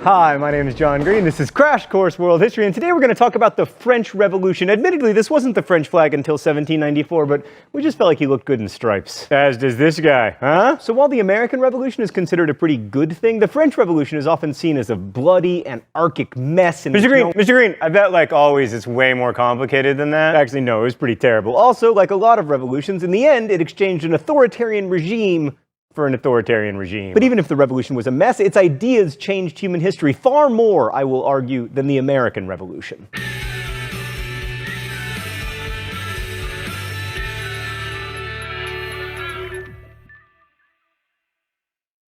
Hi, my name is John Green. This is Crash Course World History, and today we're going to talk about the French Revolution. Admittedly, this wasn't the French flag until 1794, but we just felt like he looked good in stripes. As does this guy, huh? So while the American Revolution is considered a pretty good thing, the French Revolution is often seen as a bloody, anarchic mess. And Mr. Green, I bet like always it's way more complicated than that. Actually, no, it was pretty terrible. Also, like a lot of revolutions, in the end, it exchanged an authoritarian regime for an authoritarian regime. But even if the revolution was a mess, its ideas changed human history far more, I will argue, than the American Revolution.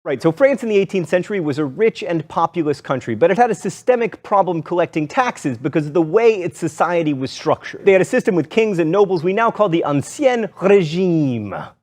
Right, so France in the 18th century was a rich and populous country, but it had a systemic problem collecting taxes because of the way its society was structured. They had a system with kings and nobles we now call the Ancien Régime.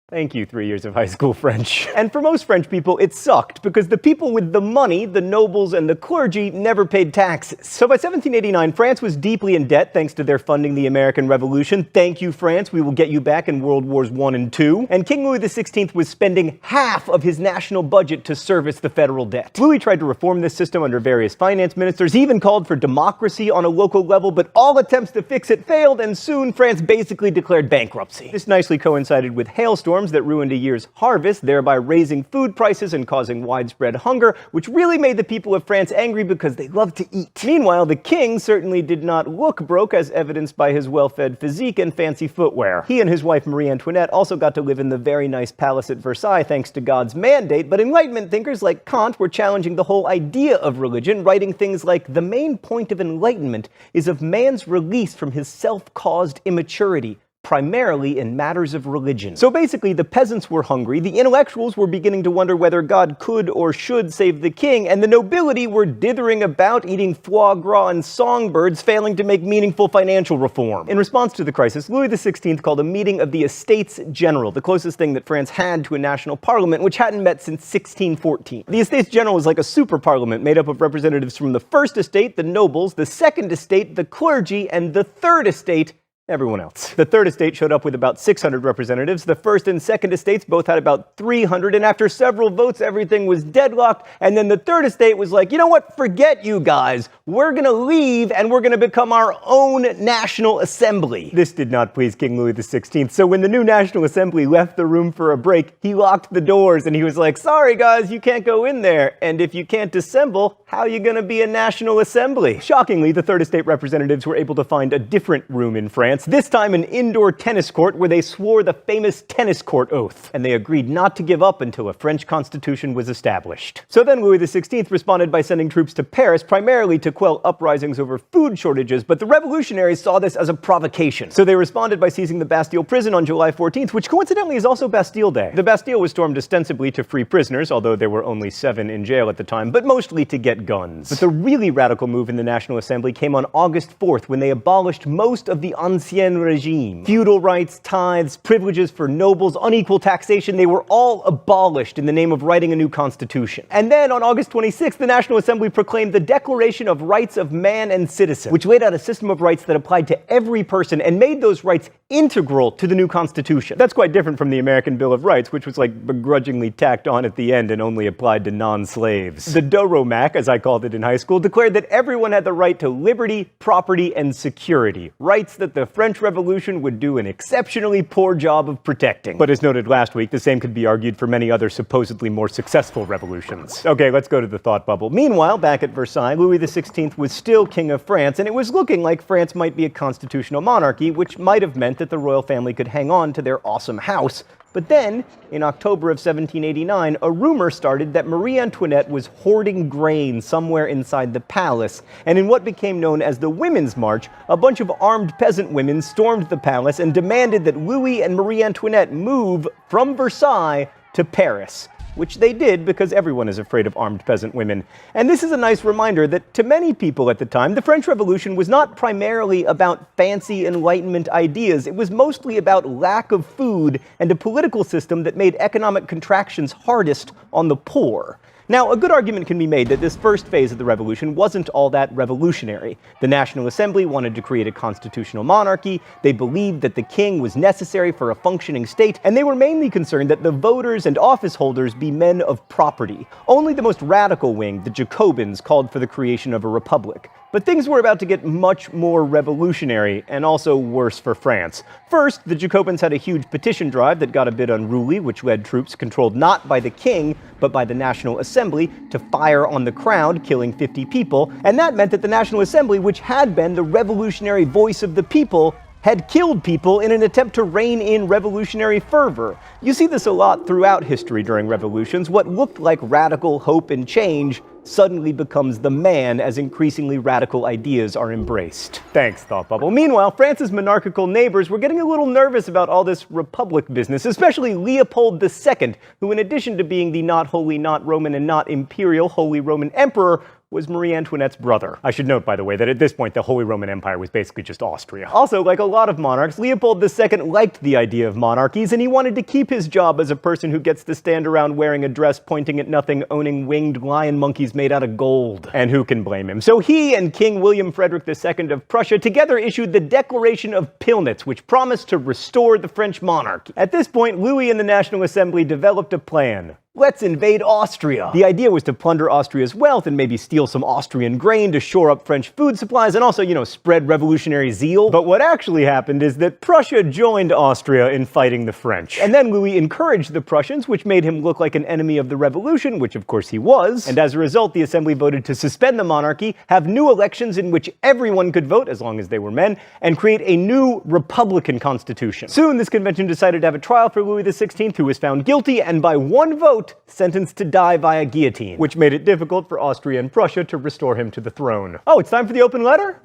Thank you, 3 years of high school French. And for most French people, it sucked because the people with the money, the nobles and the clergy, never paid taxes. So by 1789, France was deeply in debt thanks to their funding the American Revolution. Thank you, France. We will get you back in World Wars I and II. And King Louis XVI was spending half of his national budget to service the federal debt. Louis tried to reform this system under various finance ministers. He even called for democracy on a local level, but all attempts to fix it failed, and soon France basically declared bankruptcy. This nicely coincided with hailstorms that ruined a year's harvest, thereby raising food prices and causing widespread hunger, which really made the people of France angry because they love to eat. Meanwhile, the king certainly did not look broke, as evidenced by his well-fed physique and fancy footwear. He and his wife Marie Antoinette also got to live in the very nice palace at Versailles thanks to God's mandate, but Enlightenment thinkers like Kant were challenging the whole idea of religion, writing things like, "The main point of enlightenment is of man's release from his self-caused immaturity, primarily in matters of religion." So basically, the peasants were hungry, the intellectuals were beginning to wonder whether God could or should save the king, and the nobility were dithering about eating foie gras and songbirds, failing to make meaningful financial reform. In response to the crisis, Louis XVI called a meeting of the Estates General, the closest thing that France had to a national parliament, which hadn't met since 1614. The Estates General was like a super parliament made up of representatives from the First Estate, the nobles, the Second Estate, the clergy, and the Third Estate, everyone else. The Third Estate showed up with about 600 representatives. The First and Second Estates both had about 300, and after several votes, everything was deadlocked, and then the Third Estate was like, you know what, forget you guys. We're gonna leave, and we're gonna become our own National Assembly. This did not please King Louis XVI, so when the new National Assembly left the room for a break, he locked the doors, and he was like, sorry guys, you can't go in there, and if you can't assemble, how are you gonna be a National Assembly? Shockingly, the Third Estate representatives were able to find a different room in France, this time an indoor tennis court where they swore the famous tennis court oath, and they agreed not to give up until a French constitution was established. So then Louis XVI responded by sending troops to Paris, primarily to quell uprisings over food shortages, but the revolutionaries saw this as a provocation. So they responded by seizing the Bastille prison on July 14th, which coincidentally is also Bastille Day. The Bastille was stormed ostensibly to free prisoners, although there were only 7 in jail at the time, but mostly to get guns. But the really radical move in the National Assembly came on August 4th, when they abolished most of the Ancien Regime. Feudal rights, tithes, privileges for nobles, unequal taxation, they were all abolished in the name of writing a new constitution. And then on August 26th, the National Assembly proclaimed the Declaration of Rights of Man and Citizen, which laid out a system of rights that applied to every person and made those rights integral to the new constitution. That's quite different from the American Bill of Rights, which was like begrudgingly tacked on at the end and only applied to non-slaves. The Doromac, as I called it in high school, declared that everyone had the right to liberty, property, and security, rights that the French Revolution would do an exceptionally poor job of protecting. But as noted last week, the same could be argued for many other supposedly more successful revolutions. Okay, let's go to the thought bubble. Meanwhile, back at Versailles, Louis XVI was still King of France, and it was looking like France might be a constitutional monarchy, which might have meant that the royal family could hang on to their awesome house. But then, in October of 1789, a rumor started that Marie Antoinette was hoarding grain somewhere inside the palace, and in what became known as the Women's March, a bunch of armed peasant women stormed the palace and demanded that Louis and Marie Antoinette move from Versailles to Paris, which they did because everyone is afraid of armed peasant women. And this is a nice reminder that to many people at the time, the French Revolution was not primarily about fancy Enlightenment ideas. It was mostly about lack of food and a political system that made economic contractions hardest on the poor. Now, a good argument can be made that this first phase of the revolution wasn't all that revolutionary. The National Assembly wanted to create a constitutional monarchy, they believed that the king was necessary for a functioning state, and they were mainly concerned that the voters and office holders be men of property. Only the most radical wing, the Jacobins, called for the creation of a republic. But things were about to get much more revolutionary, and also worse for France. First, the Jacobins had a huge petition drive that got a bit unruly, which led troops controlled not by the king, but by the National Assembly, to fire on the crowd, killing 50 people. And that meant that the National Assembly, which had been the revolutionary voice of the people, had killed people in an attempt to rein in revolutionary fervor. You see this a lot throughout history during revolutions. What looked like radical hope and change suddenly becomes the man as increasingly radical ideas are embraced. Thanks, Thought Bubble. Meanwhile, France's monarchical neighbors were getting a little nervous about all this republic business, especially Leopold II, who, in addition to being the not holy, not Roman, and not imperial Holy Roman Emperor, was Marie Antoinette's brother. I should note, by the way, that at this point the Holy Roman Empire was basically just Austria. Also, like a lot of monarchs, Leopold II liked the idea of monarchies, and he wanted to keep his job as a person who gets to stand around wearing a dress pointing at nothing, owning winged lion monkeys made out of gold. And who can blame him? So he and King William Frederick II of Prussia together issued the Declaration of Pillnitz, which promised to restore the French monarchy. At this point, Louis and the National Assembly developed a plan. Let's invade Austria. The idea was to plunder Austria's wealth and maybe steal some Austrian grain to shore up French food supplies and also, spread revolutionary zeal. But what actually happened is that Prussia joined Austria in fighting the French. And then Louis encouraged the Prussians, which made him look like an enemy of the revolution, which of course he was. And as a result, the assembly voted to suspend the monarchy, have new elections in which everyone could vote, as long as they were men, and create a new republican constitution. Soon, this convention decided to have a trial for Louis XVI, who was found guilty, and by one vote, sentenced to die via guillotine, which made it difficult for Austria and Prussia to restore him to the throne. Oh, it's time for the open letter?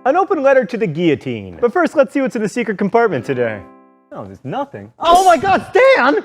An open letter to the guillotine. But first, let's see what's in the secret compartment today. Oh, there's nothing. Oh my God, Stan!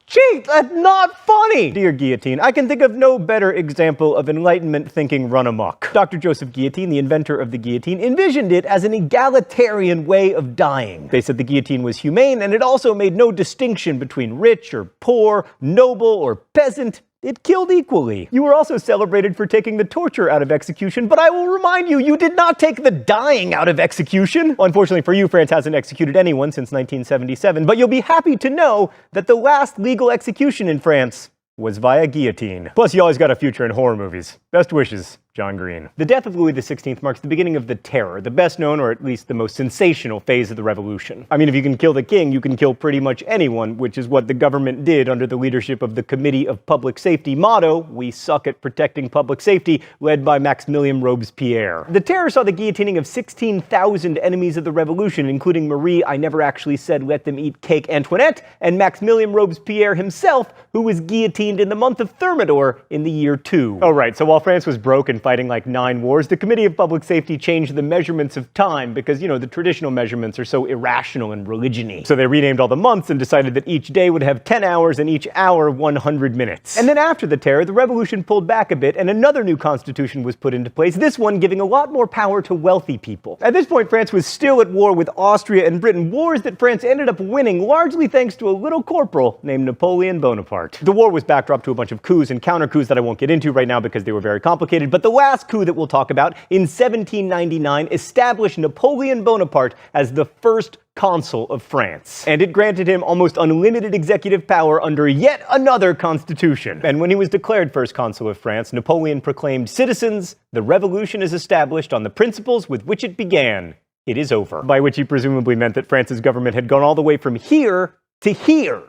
Gee, that's not funny! Dear Guillotine, I can think of no better example of Enlightenment thinking run amok. Dr. Joseph Guillotine, the inventor of the guillotine, envisioned it as an egalitarian way of dying. They said the guillotine was humane, and it also made no distinction between rich or poor, noble or peasant. It killed equally. You were also celebrated for taking the torture out of execution, but I will remind you, you did not take the dying out of execution. Unfortunately for you, France hasn't executed anyone since 1977, but you'll be happy to know that the last legal execution in France was via guillotine. Plus, you always got a future in horror movies. Best wishes, John Green. The death of Louis XVI marks the beginning of the Terror, the best known, or at least the most sensational phase of the revolution. I mean, if you can kill the king, you can kill pretty much anyone, which is what the government did under the leadership of the Committee of Public Safety, motto, "We suck at protecting public safety," led by Maximilien Robespierre. The Terror saw the guillotining of 16,000 enemies of the revolution, including Marie, I never actually said let them eat cake, Antoinette, and Maximilien Robespierre himself, who was guillotined in the month of Thermidor in the year 2. Oh right, so while France was broke and fighting like 9 wars, the Committee of Public Safety changed the measurements of time because, the traditional measurements are so irrational and religion-y. So they renamed all the months and decided that each day would have 10 hours and each hour 100 minutes. And then after the Terror, the revolution pulled back a bit and another new constitution was put into place, this one giving a lot more power to wealthy people. At this point, France was still at war with Austria and Britain, wars that France ended up winning largely thanks to a little corporal named Napoleon Bonaparte. The war was backdrop to a bunch of coups and counter-coups that I won't get into right now because they were very complicated, but the last coup that we'll talk about in 1799 established Napoleon Bonaparte as the first consul of France. And it granted him almost unlimited executive power under yet another constitution. And when he was declared first consul of France, Napoleon proclaimed, "Citizens, the revolution is established on the principles with which it began. It is over." By which he presumably meant that France's government had gone all the way from here to here.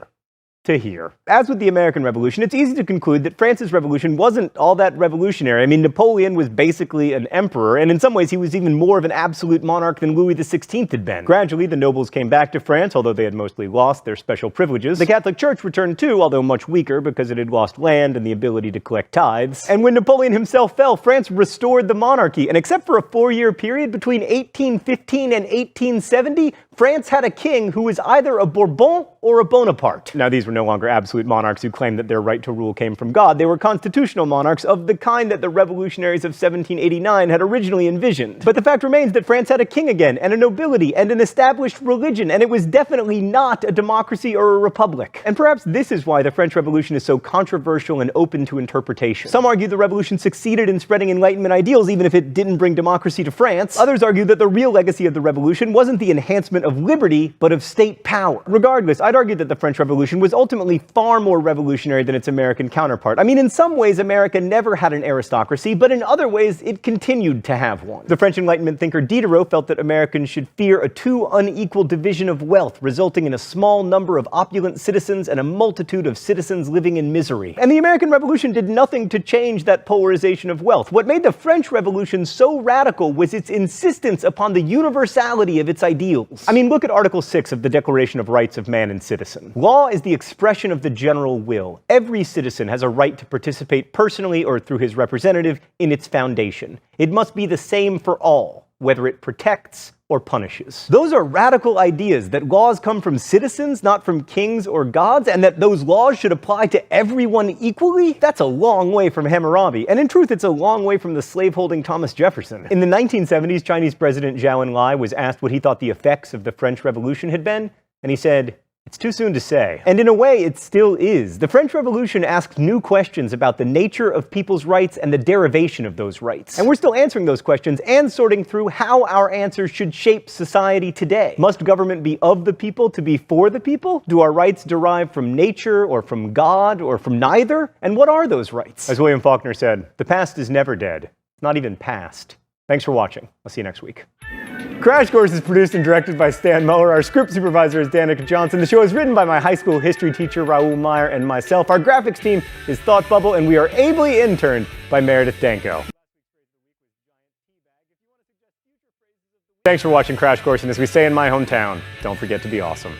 To here. As with the American Revolution, it's easy to conclude that France's revolution wasn't all that revolutionary. I mean, Napoleon was basically an emperor, and in some ways he was even more of an absolute monarch than Louis XVI had been. Gradually, the nobles came back to France, although they had mostly lost their special privileges. The Catholic Church returned too, although much weaker because it had lost land and the ability to collect tithes. And when Napoleon himself fell, France restored the monarchy, and except for a 4-year period between 1815 and 1870, France had a king who was either a Bourbon or a Bonaparte. Now, these were no longer absolute monarchs who claimed that their right to rule came from God. They were constitutional monarchs of the kind that the revolutionaries of 1789 had originally envisioned. But the fact remains that France had a king again, and a nobility, and an established religion, and it was definitely not a democracy or a republic. And perhaps this is why the French Revolution is so controversial and open to interpretation. Some argue the revolution succeeded in spreading Enlightenment ideals even if it didn't bring democracy to France. Others argue that the real legacy of the revolution wasn't the enhancement of liberty, but of state power. Regardless, I'd argue that the French Revolution was ultimately far more revolutionary than its American counterpart. I mean, in some ways, America never had an aristocracy, but in other ways, it continued to have one. The French Enlightenment thinker Diderot felt that Americans should fear a too unequal division of wealth, resulting in a small number of opulent citizens and a multitude of citizens living in misery. And the American Revolution did nothing to change that polarization of wealth. What made the French Revolution so radical was its insistence upon the universality of its ideals. I mean, look at Article 6 of the Declaration of Rights of Man and Citizen. Law is the expression of the general will. Every citizen has a right to participate personally or through his representative in its foundation. It must be the same for all, whether it protects or punishes. Those are radical ideas, that laws come from citizens, not from kings or gods, and that those laws should apply to everyone equally? That's a long way from Hammurabi, and in truth, it's a long way from the slaveholding Thomas Jefferson. In the 1970s, Chinese President Zhou Enlai was asked what he thought the effects of the French Revolution had been, and he said, "It's too soon to say." And in a way, it still is. The French Revolution asked new questions about the nature of people's rights and the derivation of those rights. And we're still answering those questions and sorting through how our answers should shape society today. Must government be of the people to be for the people? Do our rights derive from nature or from God or from neither? And what are those rights? As William Faulkner said, the past is never dead, not even past. Thanks for watching. I'll see you next week. Crash Course is produced and directed by Stan Muller. Our script supervisor is Danica Johnson. The show is written by my high school history teacher, Raoul Meyer, and myself. Our graphics team is Thought Bubble, and we are ably interned by Meredith Danko. Thanks for watching Crash Course, and as we say in my hometown, don't forget to be awesome.